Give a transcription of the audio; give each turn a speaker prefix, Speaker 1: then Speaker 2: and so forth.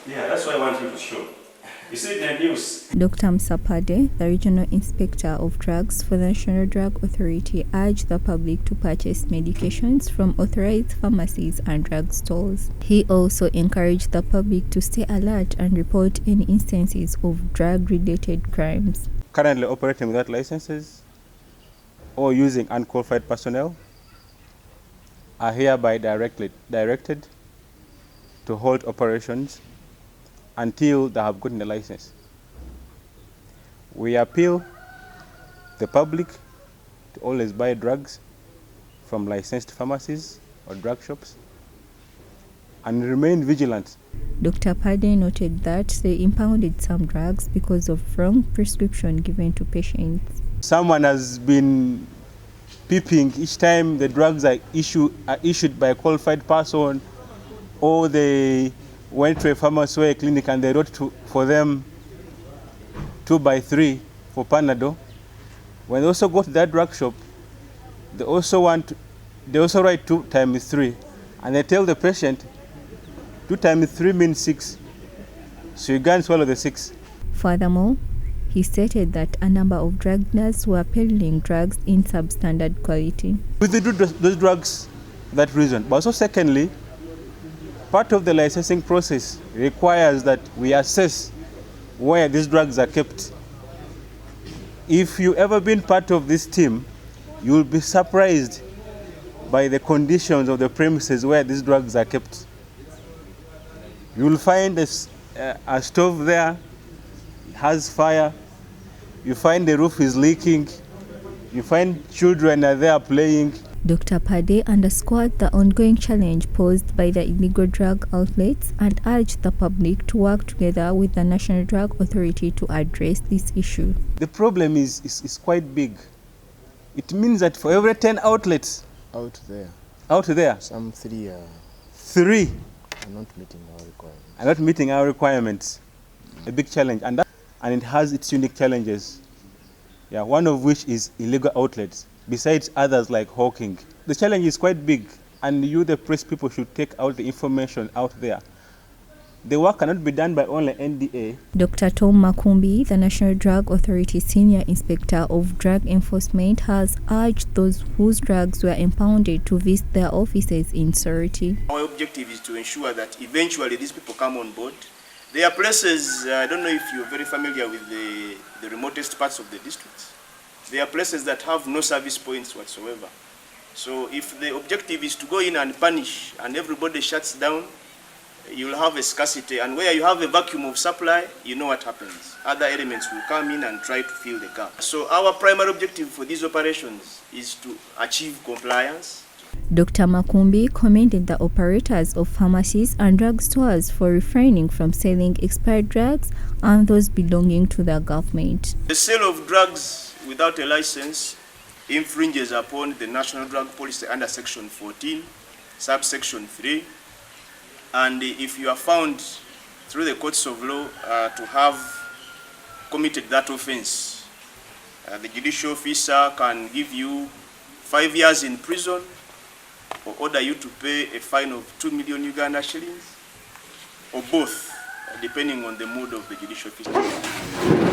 Speaker 1: Yeah, that's what I want you to show. You see the news.
Speaker 2: Dr. Msapade, the Regional Inspector of Drugs for the National Drug Authority, urged the public to purchase medications from authorized pharmacies and drug stores. He also encouraged the public to stay alert and report any instances of drug-related crimes.
Speaker 3: Currently operating without licenses or using unqualified personnel are hereby directed to halt operations until they have gotten a license. We appeal the public to always buy drugs from licensed pharmacies or drug shops and remain vigilant.
Speaker 2: Dr. Pade noted that they impounded some drugs because of wrong prescription given to patients.
Speaker 3: Someone has been peeping each time the drugs are issued by a qualified person, or they went to a pharmacy or a clinic and they wrote for them 2x3 for Panadol. When they also go to that drug shop, they also write 2x3, and they tell the patient 2x3 means 6, so you can't swallow the 6.
Speaker 2: Furthermore, he stated that a number of drug dealers were peddling drugs in substandard quality.
Speaker 3: We do those drugs for that reason. But also secondly, part of the licensing process requires that we assess where these drugs are kept. If you've ever been part of this team, you will be surprised by the conditions of the premises where these drugs are kept. You will find a stove there, it has fire. You find the roof is leaking. You find children are there playing.
Speaker 2: Dr. Pade underscored the ongoing challenge posed by the illegal drug outlets and urged the public to work together with the National Drug Authority to address this issue.
Speaker 3: The problem is quite big. It means that for every 10 outlets
Speaker 4: out there, some 3 are
Speaker 3: not meeting our requirements. A big challenge, and it has its unique challenges. Yeah, one of which is illegal outlets, besides others like hawking. The challenge is quite big, and you, the press people, should take out the information out there. The work cannot be done by only NDA.
Speaker 2: Dr. Tom Makumbi, the National Drug Authority Senior Inspector of Drug Enforcement, has urged those whose drugs were impounded to visit their offices in Sorority.
Speaker 1: Our objective is to ensure that eventually these people come on board. There are places, I don't know if you're very familiar with the remotest parts of the districts. There are places that have no service points whatsoever. So if the objective is to go in and punish and everybody shuts down, you'll have a scarcity, and where you have a vacuum of supply, you know what happens. Other elements will come in and try to fill the gap. So our primary objective for these operations is to achieve compliance.
Speaker 2: Dr. Makumbi commended the operators of pharmacies and drug stores for refraining from selling expired drugs and those belonging to the government.
Speaker 1: The sale of drugs without a license infringes upon the National Drug Policy under Section 14, subsection 3. And if you are found through the courts of law to have committed that offense, the judicial officer can give you 5 years in prison or order you to pay a fine of 2 million Uganda shillings, or both, depending on the mood of the judicial officer.